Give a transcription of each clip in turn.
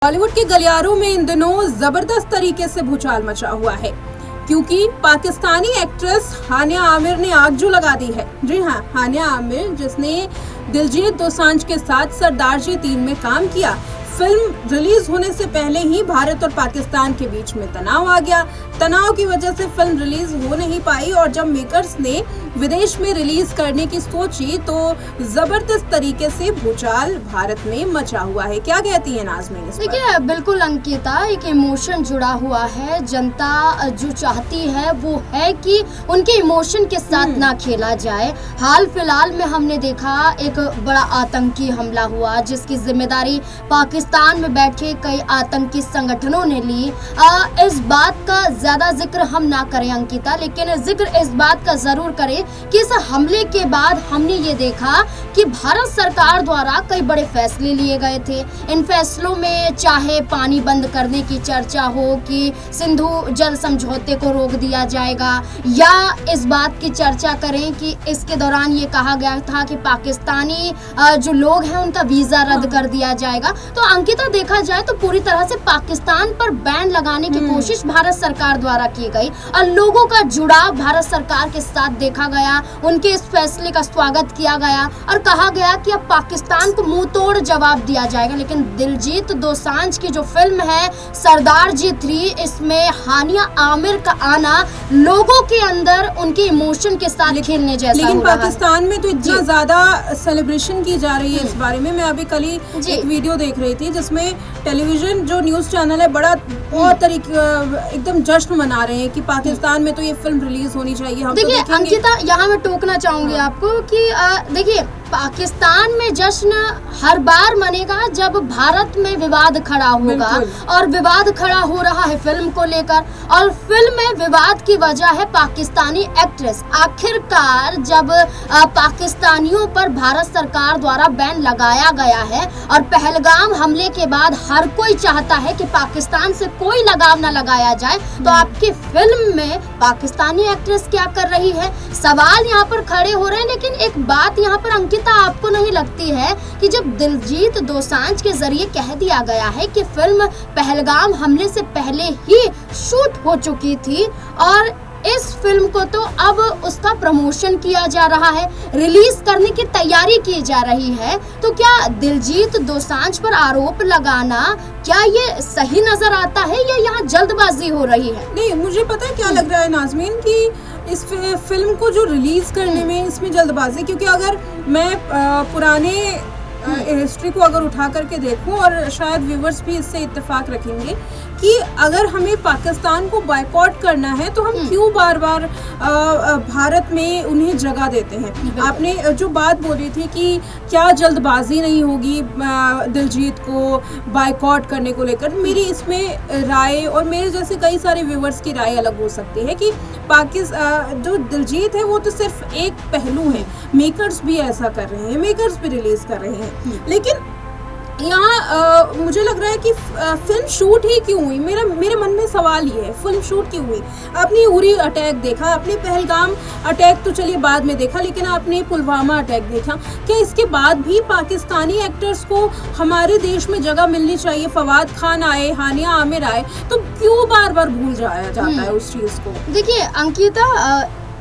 बॉलीवुड के गलियारों में इन दिनों जबरदस्त तरीके से भूचाल मचा हुआ है क्योंकि पाकिस्तानी एक्ट्रेस हानिया आमिर ने आग जो लगा दी है। जी हाँ, हानिया आमिर जिसने दिलजीत दोसांझ के साथ सरदार जी 3 में काम किया। फिल्म रिलीज होने से पहले ही भारत और पाकिस्तान के बीच में तनाव आ गया। तनाव की वजह से फिल्म रिलीज हो नहीं पाई और जब मेकर्स ने विदेश में रिलीज करने की सोची तो जबरदस्त तरीके से भूचाल भारत में मचा हुआ है। क्या कहती है नाज़मीन इस पर? देखिए, बिल्कुल अंकिता, एक इमोशन जुड़ा हुआ है। जनता जो चाहती है वो है कि उनके इमोशन के साथ ना खेला जाए। हाल फिलहाल में हमने देखा एक बड़ा आतंकी हमला हुआ जिसकी जिम्मेदारी पाकिस्तान में बैठे कई आतंकी संगठनों ने ली। इस बात का ज्यादा जिक्र हम ना करें अंकिता, लेकिन जिक्र इस बात का जरूर करें कि इस हमले के बाद हमने ये देखा कि भारत सरकार द्वारा कई बड़े फैसले लिए गए थे। इन फैसलों में चाहे पानी बंद करने की चर्चा हो कि सिंधु जल समझौते को रोक दिया जाएगा, या इस बात की चर्चा करें कि इसके दौरान ये कहा गया था कि पाकिस्तानी जो लोग हैं उनका वीजा रद्द कर दिया जाएगा। तो अंकिता, देखा जाए तो पूरी तरह से पाकिस्तान पर बैन लगाने की कोशिश भारत सरकार द्वारा की गई और लोगों का जुड़ाव भारत सरकार के साथ देखा गया। उनके इस फैसले का स्वागत किया गया और कहा गया कि अब पाकिस्तान को मुंह तोड़ जवाब दिया जाएगा। लेकिन दिलजीत दोसांझ की जो फिल्म है सरदार जी 3, इसमें हानिया आमिर का आना लोगों के अंदर उनके इमोशन के साथ खेलने जैसा लेकिन हो रहा है। पाकिस्तान में तो इतना ज्यादा सेलिब्रेशन की जा रही है इस बारे में। मैं अभी कल ही एक वीडियो देख रही थी जिसमें टेलीविजन जो न्यूज चैनल है बड़ा बहुत तरीके एकदम जश्न मना रहे हैं कि पाकिस्तान में तो ये फिल्म रिलीज होनी चाहिए। हम देखिए अंकिता, यहाँ मैं टोकना चाहूंगी आपको कि देखिए, पाकिस्तान में जश्न हर बार मनेगा जब भारत में विवाद खड़ा होगा, और विवाद खड़ा हो रहा है फिल्म को लेकर, और फिल्म में विवाद की वजह है पाकिस्तानी एक्ट्रेस। आखिरकार जब पाकिस्तानियों पर भारत सरकार द्वारा बैन लगाया गया है और पहलगाम हमले के बाद हर कोई चाहता है कि पाकिस्तान से कोई लगाव न लगाया जाए, तो आपकी फिल्म में पाकिस्तानी एक्ट्रेस क्या कर रही है? सवाल यहाँ पर खड़े हो रहे हैं। लेकिन एक बात यहाँ पर अंकिता, आपको नहीं लगती है कि जब दिलजीत दोसांझ के जरिए कह दिया गया है कि फिल्म पहलगाम हमले से पहले ही शूट हो चुकी थी और इस फिल्म को तो अब उसका प्रमोशन किया जा रहा है, रिलीज करने की तैयारी की जा रही है, तो क्या दिलजीत दोसांझ पर आरोप लगाना क्या ये सही नजर आता है या यहाँ जल्दबाजी हो रही है? नहीं, मुझे पता है क्या लग रहा है नाज़मीन कि इस फिल्म को जो रिलीज करने में इसमें जल्दबाजी, क्योंकि अगर मैं पुराने हिस्ट्री को अगर उठा करके देखूं और शायद व्यूवर्स भी इससे इत्तेफाक रखेंगे कि अगर हमें पाकिस्तान को बॉयकॉट करना है तो हम क्यों बार बार भारत में उन्हें जगह देते हैं। आपने जो बात बोली थी कि क्या जल्दबाजी नहीं होगी दिलजीत को बॉयकॉट करने को लेकर, मेरी इसमें राय और मेरे जैसे कई सारे व्यूवर्स की राय अलग हो सकती है कि जो दिलजीत है वो तो सिर्फ एक पहलू है। मेकर्स भी ऐसा कर रहे हैं, मेकर्स भी रिलीज कर रहे हैं, लेकिन यहाँ मुझे लग रहा है कि फिल्म शूट ही क्यों हुई। मेरे मन में सवाल ये है, फिल्म शूट क्यों हुई? आपने उरी अटैक देखा, आपने पहलगाम अटैक तो चलिए बाद में देखा, लेकिन आपने पुलवामा अटैक देखा। क्या इसके बाद भी पाकिस्तानी एक्टर्स को हमारे देश में जगह मिलनी चाहिए? फवाद खान आए, हानिया आमिर आए, तो क्यों बार बार भूल जाया जाता है उस चीज को? देखिए अंकिता,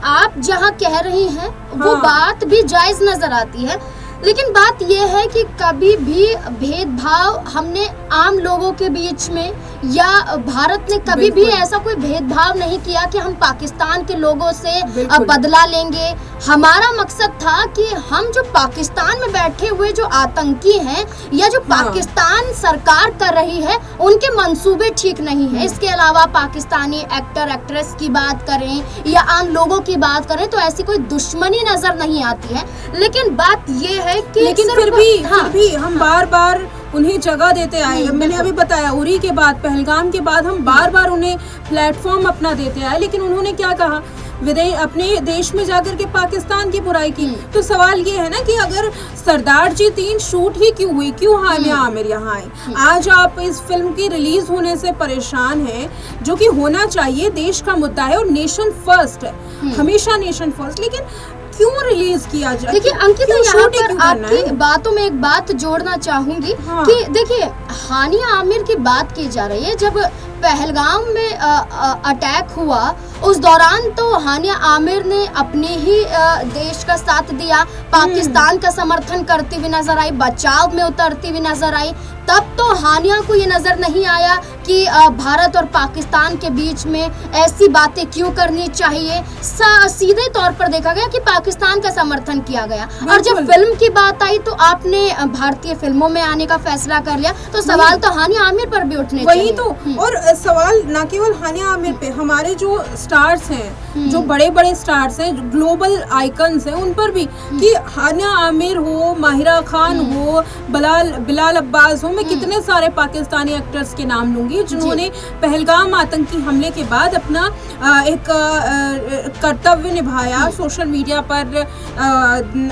आप जहाँ कह रही हैं वो बात भी जायज नजर आती है, लेकिन बात यह है कि कभी भी भेदभाव हमने आम लोगों के बीच में या भारत ने कभी भी ऐसा कोई भेदभाव नहीं किया कि हम पाकिस्तान के लोगों से बदला लेंगे। हमारा मकसद था कि हम जो पाकिस्तान में बैठे हुए जो आतंकी हैं या जो पाकिस्तान सरकार कर रही है उनके मंसूबे ठीक नहीं है। इसके अलावा पाकिस्तानी एक्टर एक्ट्रेस की बात करें या आम लोगों की बात करें तो ऐसी कोई दुश्मनी नजर नहीं आती है। लेकिन बात ये है कि लेकिन फिर भी हम बार बार उन्हें जगह देते आए। मैंने अभी बताया, उरी के बाद, पहलगाम के बाद हम बार बार उन्हें प्लेटफॉर्म अपना देते आए, लेकिन उन्होंने क्या कहा? अपने देश में जाकर के पाकिस्तान की बुराई की। तो सवाल ये है ना कि अगर सरदार जी 3 शूट ही क्यों हुई, क्यों हानिया आमिर यहाँ आई? आज आप इस फिल्म की रिलीज होने से परेशान हैं, जो कि होना चाहिए, देश का मुद्दा है और नेशन फर्स्ट है, हमेशा नेशन फर्स्ट, लेकिन क्यों रिलीज किया जाए? देखिए अंकिता, क्यों यहाँ शूटिंग पर क्यों करना आपकी है? बातों में एक बात जोड़ना चाहूंगी हाँ। कि देखिए हानिया आमिर की बात की जा रही है। जब पहलगाम में अटैक हुआ उस दौरान तो हानिया आमिर ने अपने ही देश का साथ दिया, पाकिस्तान का समर्थन करती हुई नजर आई, बचाव में उतरती हुई नजर आई। तब तो हानिया को ये नजर नहीं आया कि भारत और पाकिस्तान के बीच में ऐसी बातें क्यों करनी चाहिए। सीधे तौर पर देखा गया कि पाकिस्तान का समर्थन किया गया। और जब फिल्म की बात आई तो आपने भारतीय फिल्मों में आने का फैसला कर लिया, तो सवाल तो हानिया आमिर पर भी उठने चाहिए। वही तो, और सवाल ना केवल हानिया आमिर पे, हमारे जो स्टार्स हैं, जो बड़े बड़े स्टार्स हैं, जो ग्लोबल आइकन्स हैं, उन पर भी, कि हानिया आमिर हो, माहिरा खान हो, बिलाल अब्बास हो, मैं कितने सारे पाकिस्तानी एक्टर्स के नाम लूंगी जिन्होंने पहलगाम आतंकी हमले के बाद अपना एक कर्तव्य निभाया, सोशल मीडिया पर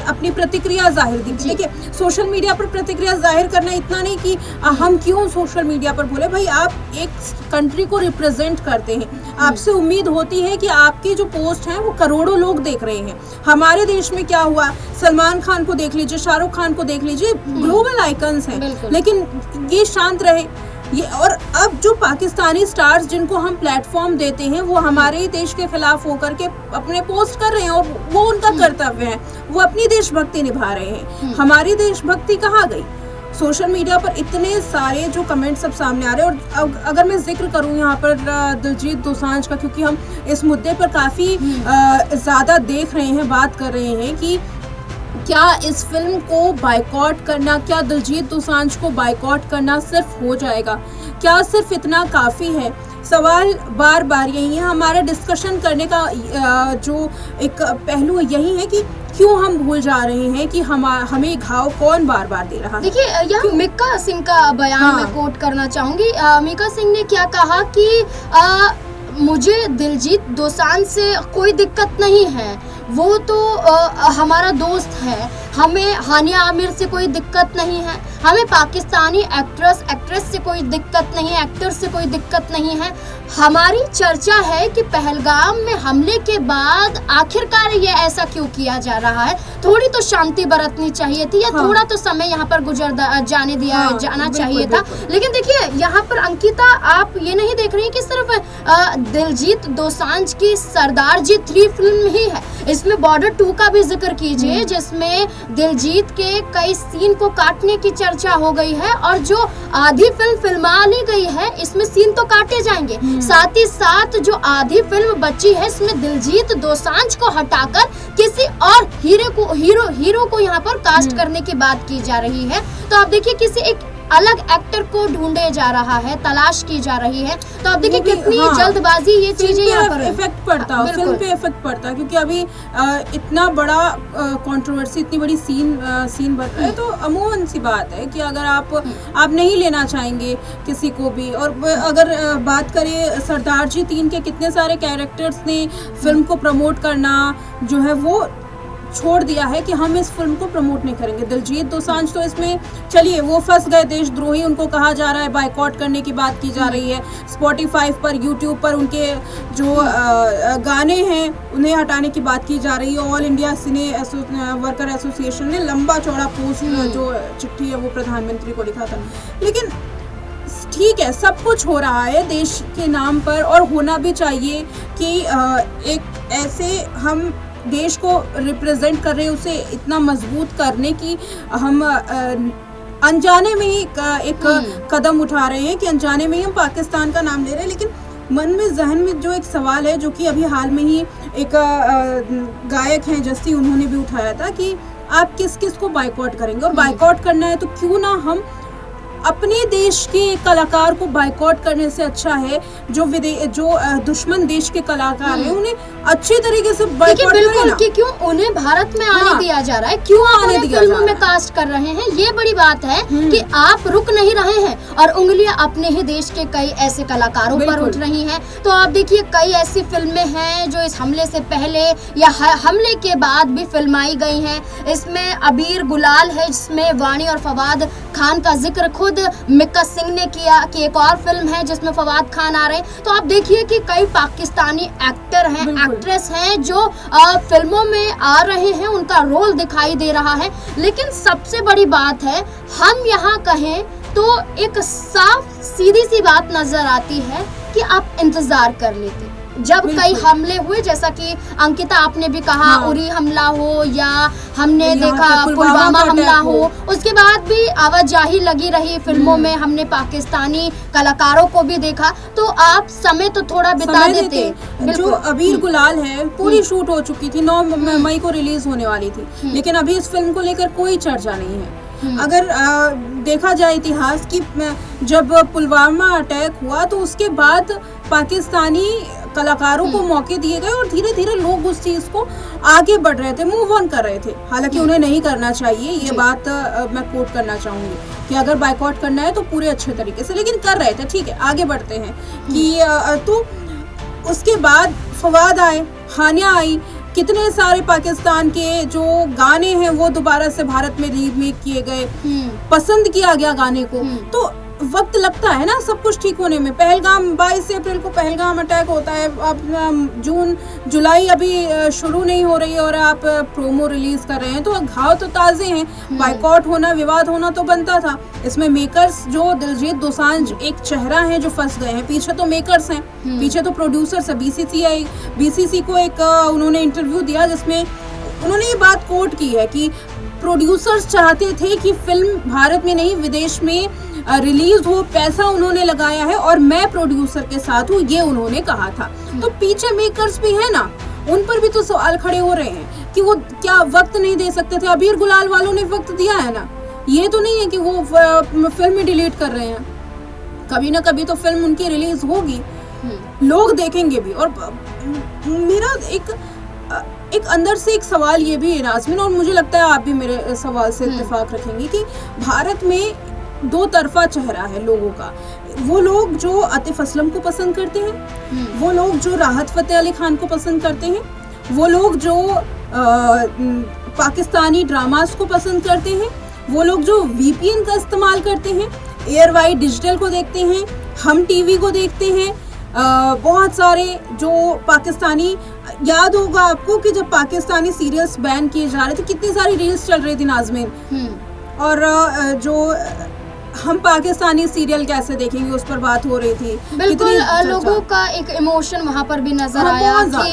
अपनी प्रतिक्रिया जाहिर की। देखिए सोशल मीडिया पर प्रतिक्रिया जाहिर करना इतना नहीं कि हम क्यों सोशल मीडिया पर बोले, भाई आप एक कंट्री को रिप्रेजेंट करते हैं, आपसे उम्मीद होती है कि आपकी जो पोस्ट है वो करोड़ों लोग देख रहे हैं। हमारे देश में क्या हुआ, सलमान खान को देख लीजिए, शाहरुख खान को देख लीजिए, ग्लोबल आइकन्स हैं, लेकिन ये शांत रहे। ये और अब जो पाकिस्तानी स्टार्स जिनको हम प्लेटफॉर्म देते हैं वो हमारे ही देश के खिलाफ होकर के अपने पोस्ट कर रहे हैं, और वो उनका कर्तव्य है, वो अपनी देशभक्ति निभा रहे हैं। हमारी देशभक्ति कहाँ गई? सोशल मीडिया पर इतने सारे जो कमेंट सब सामने आ रहे हैं। और अगर मैं जिक्र करूं यहाँ पर दिलजीत दोसांझ का, क्योंकि हम इस मुद्दे पर काफ़ी ज़्यादा देख रहे हैं, बात कर रहे हैं कि क्या इस फिल्म को बायकॉट करना, क्या दिलजीत दोसांझ को बायकॉट करना सिर्फ हो जाएगा? क्या सिर्फ इतना काफ़ी है? सवाल बार बार यही है। हमारा डिस्कशन करने का जो एक पहलू यही है कि क्यों हम भूल जा रहे हैं कि हमें घाव कौन बार बार दे रहा है। देखिए यहाँ मिक्का सिंह का बयान मैं कोट करना चाहूंगी। मिक्का सिंह ने क्या कहा कि मुझे दिलजीत दोसांझ से कोई दिक्कत नहीं है, वो तो हमारा दोस्त है, हमें हानिया आमिर से कोई दिक्कत नहीं है, हमें पाकिस्तानी एक्ट्रेस से कोई दिक्कत नहीं है, एक्टर से कोई दिक्कत नहीं है। हमारी चर्चा है कि पहलगाम में हमले के बाद आखिरकार ये ऐसा क्यों किया जा रहा है, थोड़ी तो शांति बरतनी चाहिए थी, या थोड़ा तो समय यहाँ पर जाने दिया जाना चाहिए था। लेकिन देखिए यहाँ पर अंकिता, आप ये नहीं देख रही कि सिर्फ दिलजीत दोसांझ की सरदार जी 3 फिल्म ही है, इसमें बॉर्डर 2 का भी जिक्र कीजिए, जिसमें दिलजीत के कई सीन को काटने की चर्चा हो गई है, और जो आधी फिल्म फिल्मा ली गई है इसमें सीन तो काटे जाएंगे, साथ ही साथ जो आधी फिल्म बची है इसमें दिलजीत दोसांझ को हटाकर किसी और हीरो को यहाँ पर कास्ट करने की बात की जा रही है। तो आप देखिए किसी एक अलग एक्टर को ढूंढे जा रहा है, तलाश की जा रही है। तो आप देखिए कितनी जल्दबाजी ये चीजें यहाँ पर इफेक्ट पड़ता है, फिल्म पे इफेक्ट पड़ता है, क्योंकि अभी इतना बड़ा कंट्रोवर्सी, इतनी बड़ी सीन बन रहा है। तो अमूमन सी बात है कि अगर आप नहीं लेना चाहेंगे किसी को भी। और अगर बात करें सरदार जी 3 के कितने सारे कैरेक्टर्स ने फिल्म को प्रमोट करना जो है वो छोड़ दिया है कि हम इस फिल्म को प्रमोट नहीं करेंगे। दिलजीत दोसांझ तो इसमें, चलिए वो फंस गए, देशद्रोही उनको कहा जा रहा है, बायकॉट करने की बात की जा रही है। स्पॉटिफाई पर, यूट्यूब पर उनके जो गाने हैं उन्हें हटाने की बात की जा रही है। ऑल इंडिया सिने वर्कर एसोसिएशन ने लंबा चौड़ा पोस्ट, जो चिट्ठी है वो प्रधानमंत्री को लिखा था। लेकिन ठीक है, सब कुछ हो रहा है देश के नाम पर, और होना भी चाहिए कि एक ऐसे हम देश को रिप्रेजेंट कर रहे हैं, उसे इतना मजबूत करने की हम अनजाने में ही एक कदम उठा रहे हैं कि अनजाने में ही हम पाकिस्तान का नाम ले रहे हैं। लेकिन मन में, जहन में जो एक सवाल है, जो कि अभी हाल में ही एक गायक हैं जस्सी, उन्होंने भी उठाया था कि आप किस किस को बायकॉट करेंगे, और बायकॉट करना है तो क्यों ना हम अपने देश के कलाकार को बायकॉट करने से अच्छा है जो दुश्मन देश के कलाकार हैं उन्हें अच्छे तरीके से बायकॉट करें। कि क्यों उन्हें भारत में आने दिया जा रहा है, क्यों आने फिल्मों में कास्ट कर रहे हैं, ये बड़ी बात है कि आप रुक नहीं रहे हैं और उंगलियां अपने ही देश के कई ऐसे कलाकारों पर उठ रही हैं। तो आप देखिए कई ऐसी फिल्में हैं जो इस हमले से पहले या हमले के बाद भी फिल्माई गई हैं। इसमें अबीर गुलाल है, जिसमें वाणी और फवाद खान का जिक्र खुद बाद मिक्का सिंह ने किया कि एक और फिल्म है जिसमें फवाद खान आ रहे हैं। तो आप देखिए कि कई पाकिस्तानी एक्टर हैं, एक्ट्रेस हैं जो फिल्मों में आ रहे हैं, उनका रोल दिखाई दे रहा है। लेकिन सबसे बड़ी बात है, हम यहाँ कहें तो एक साफ सीधी सी बात नजर आती है कि आप इंतजार कर लेते। जब कई हमले हुए, जैसा कि अंकिता आपने भी कहा, उरी हमला हो या हमने देखा पुलवामा हमला हो, उसके बाद भी आवाजाही लगी रही फिल्मों में, हमने पाकिस्तानी कलाकारों को भी देखा, तो आप समय तो थोड़ा बिता देते। जो अबीर गुलाल है पूरी शूट हो चुकी थी, 9 मई को रिलीज होने वाली थी, लेकिन अभी इस फिल्म को लेकर कोई चर्चा नहीं है। अगर देखा जाए इतिहास की, जब पुलवामा अटैक हुआ तो उसके बाद पाकिस्तानी कलाकारों को मौके दिए गए और धीरे धीरे लोग उस चीज को आगे बढ़ रहे थे, मूव ऑन कर रहे थे। हालांकि उन्हें नहीं करना चाहिए, ये बात मैं कोट करना चाहूंगी कि अगर बायकॉट करना है तो पूरे अच्छे तरीके से, लेकिन कर रहे थे, ठीक है, आगे बढ़ते हैं कि तो उसके बाद फवाद आए, हानिया आई, कितने सारे पाकिस्तान के जो गाने हैं वो दोबारा से भारत में रीमेक किए गए, पसंद किया गया गाने को। तो वक्त लगता है ना सब कुछ ठीक होने में। पहलगाम 22 अप्रैल को पहलगाम अटैक होता है, अब जून जुलाई अभी शुरू नहीं हो रही है और आप प्रोमो रिलीज कर रहे हैं, तो घाव तो ताजे हैं। बाइकॉट होना, विवाद होना तो बनता था। इसमें मेकर्स जो दिलजीत दोसांझ एक चेहरा है जो फंस गए हैं, पीछे तो मेकर्स हैं, पीछे तो प्रोड्यूसर्स है। बीसीसी को एक उन्होंने इंटरव्यू दिया जिसमें उन्होंने ये बात कोट की है कि प्रोड्यूसर्स चाहते थे कि फिल्म भारत में नहीं विदेश में रिलीज हो, पैसा उन्होंने लगाया है और मैं प्रोड्यूसर के साथ हूँ, ये उन्होंने कहा था। तो पीछे मेकर्स भी है ना, उन पर भी तो सवाल खड़े हो रहे हैं कि वो क्या वक्त नहीं दे सकते थे। अबीर गुलाल वालों ने वक्त दिया है ना, ये तो नहीं है कि वो फिल्म डिलीट कर रहे हैं। कभी ना कभी तो फिल्म उनकी रिलीज होगी, लोग देखेंगे भी। और मेरा एक अंदर से एक सवाल ये भी है नाज़मीन, और मुझे लगता है आप भी मेरे सवाल से इत्तेफाक रखेंगे कि भारत में दो तरफा चेहरा है लोगों का। वो लोग जो आतिफ असलम को पसंद करते हैं, वो लोग जो राहत फतेह अली खान को पसंद करते हैं, वो लोग जो पाकिस्तानी ड्रामास को पसंद करते हैं, वो लोग जो VPN का इस्तेमाल करते हैं, एयरवाइड डिजिटल को देखते हैं, हम टीवी को देखते हैं, बहुत सारे जो पाकिस्तानी, याद होगा आपको कि जब पाकिस्तानी सीरियल्स बैन किए जा रहे थे कितनी सारी रील्स चल रही थी नाज़मीन, और जो हम पाकिस्तानी सीरियल कैसे देखेंगे उस पर बात हो रही थी। बिल्कुल, लोगों का एक इमोशन वहाँ पर भी नजर आया कि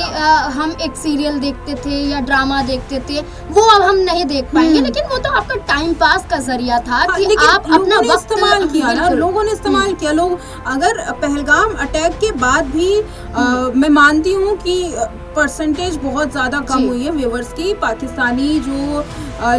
हम एक सीरियल देखते थे या ड्रामा देखते थे, वो अब हम नहीं देख पाएंगे, लेकिन वो तो आपका टाइम पास का जरिया था कि आप अपना वक्त इस्तेमाल किया ना, लोगों ने इस्तेमाल किया। लोग अगर पहलगाम अटैक के बाद भी मैं मानती हूँ कि परसेंटेज बहुत ज़्यादा कम हुई है व्यूअर्स की, पाकिस्तानी जो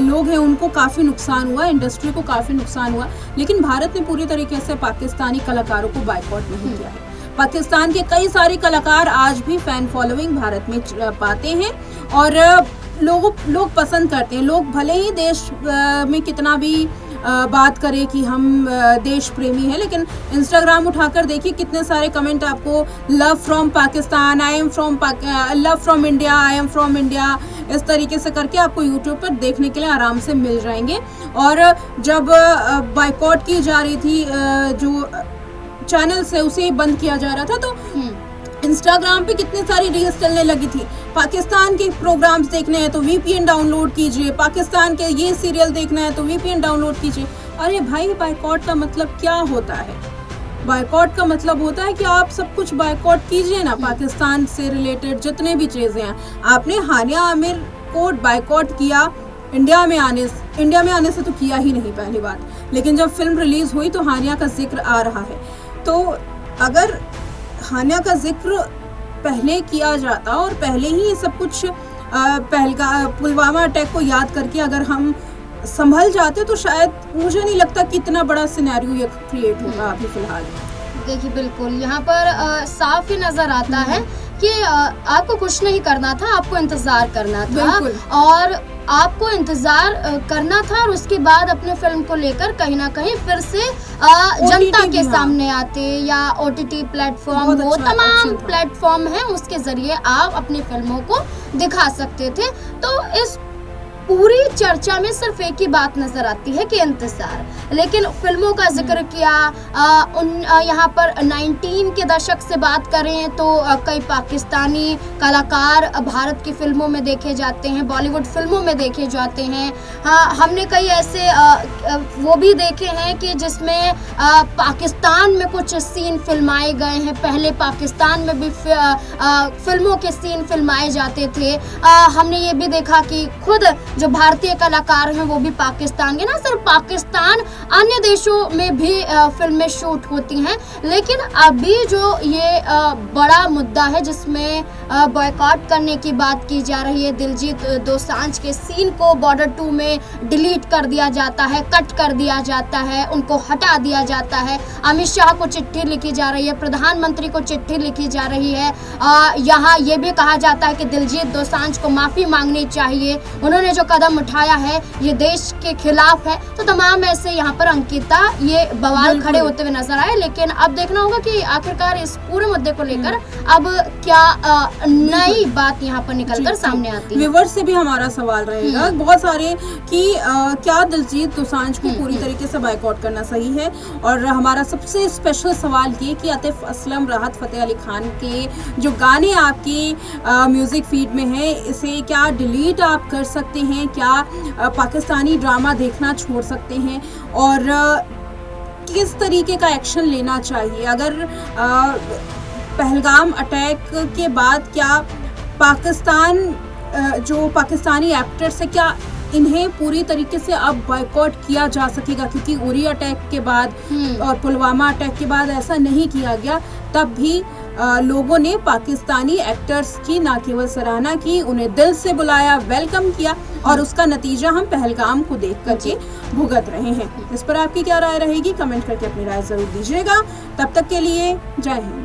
लोग हैं उनको काफ़ी नुकसान हुआ, इंडस्ट्री को काफ़ी नुकसान हुआ, लेकिन भारत ने पूरी तरीके से पाकिस्तानी कलाकारों को बायकॉट नहीं किया है। पाकिस्तान के कई सारे कलाकार आज भी फैन फॉलोइंग भारत में पाते हैं और लोग पसंद करते हैं। लोग भले ही देश में कितना भी बात करें कि हम देश प्रेमी हैं, लेकिन इंस्टाग्राम उठाकर देखिए कितने सारे कमेंट आपको love from Pakistan, I am from love from India, I am from India, इस तरीके से करके आपको यूट्यूब पर देखने के लिए आराम से मिल जाएंगे। और जब बायकॉट की जा रही थी, जो चैनल से उसे बंद किया जा रहा था, तो इंस्टाग्राम पे कितनी सारी रील्स चलने लगी थी, पाकिस्तान के प्रोग्राम्स देखने हैं तो VPN डाउनलोड कीजिए, पाकिस्तान के ये सीरियल देखना है तो VPN डाउनलोड कीजिए। अरे भाई, बायकॉट का मतलब क्या होता है? बायकॉट का मतलब होता है कि आप सब कुछ बायकॉट कीजिए ना, पाकिस्तान से रिलेटेड जितने भी चीज़ें हैं। आपने हानिया आमिर को बायकॉट किया इंडिया में आने से तो किया ही नहीं, पहली बात, लेकिन जब फिल्म रिलीज हुई तो हानिया का जिक्र आ रहा है। तो अगर हानिया का जिक्र पहले किया जाता और पहले ही सब कुछ पुलवामा अटैक को याद करके अगर हम संभल जाते तो शायद मुझे नहीं लगता कि इतना बड़ा सिनेरियो ये क्रिएट होगा अभी फिलहाल। देखिए, बिल्कुल यहाँ पर साफ ही नजर आता है कि आपको कुछ नहीं करना था, आपको इंतजार करना था और आपको इंतजार करना था, और उसके बाद अपने फिल्म को लेकर कहीं ना कहीं फिर से जनता के सामने आते, या OTT प्लेटफॉर्म हो, तमाम प्लेटफॉर्म हैं, उसके जरिए आप अपनी फिल्मों को दिखा सकते थे। तो इस पूरी चर्चा में सिर्फ एक ही बात नजर आती है कि इंतजार। लेकिन फिल्मों का जिक्र किया, यहाँ पर 19 के दशक से बात करें तो कई पाकिस्तानी कलाकार भारत की फिल्मों में देखे जाते हैं, बॉलीवुड फिल्मों में देखे जाते हैं। हमने कई ऐसे वो भी देखे हैं कि जिसमें पाकिस्तान में कुछ सीन फिल्माए गए हैं। पहले पाकिस्तान में भी फिल्मों के सीन फिल्माए जाते थे। हमने ये भी देखा कि खुद जो भारतीय कलाकार हैं वो भी पाकिस्तान के, ना सिर्फ पाकिस्तान, अन्य देशों में भी फिल्में शूट होती हैं। लेकिन अभी जो ये बड़ा मुद्दा है जिसमें बॉयकॉट करने की बात की जा रही है, दिलजीत दोसांझ के सीन को बॉर्डर 2 में डिलीट कर दिया जाता है, कट कर दिया जाता है, उनको हटा दिया जाता है। अमित शाह को चिट्ठी लिखी जा रही है, प्रधानमंत्री को चिट्ठी लिखी जा रही है। यहाँ ये भी कहा जाता है कि दिलजीत दोसांझ को माफ़ी मांगनी चाहिए, उन्होंने जो कदम उठाया है ये देश के खिलाफ है। तो तमाम ऐसे यहाँ पर अंकिता ये बवाल खड़े होते हुए नजर आए। लेकिन अब देखना होगा कि आखिरकार इस पूरे मुद्दे को लेकर अब क्या नई बात यहाँ पर निकलकर सामने आती है। व्यूअर्स से भी हमारा सवाल रहेगा बहुत सारे कि क्या दिलजीत दोसांझ को पूरी तरीके से बायकॉट करना सही है। और हमारा सबसे स्पेशल सवाल ये कि आतिफ असलम, राहत फतेह अली खान के जो गाने आपकी म्यूजिक फीड में है, इसे क्या डिलीट आप कर सकते हैं? क्या पाकिस्तानी ड्रामा देखना छोड़ सकते हैं? और किस तरीके का एक्शन लेना चाहिए? अगर पहलगाम अटैक के बाद क्या पाकिस्तान जो पाकिस्तानी एक्टर्स है, क्या इन्हें पूरी तरीके से अब बॉयकॉट किया जा सकेगा? क्योंकि उरी अटैक के बाद और पुलवामा अटैक के बाद ऐसा नहीं किया गया। तब भी लोगों ने पाकिस्तानी एक्टर्स की ना केवल सराहना की, उन्हें दिल से बुलाया, वेलकम किया, और उसका नतीजा हम पहलगाम को देख करके भुगत रहे हैं। इस पर आपकी क्या राय रहेगी? कमेंट करके अपनी राय जरूर दीजिएगा। तब तक के लिए जय हिंद।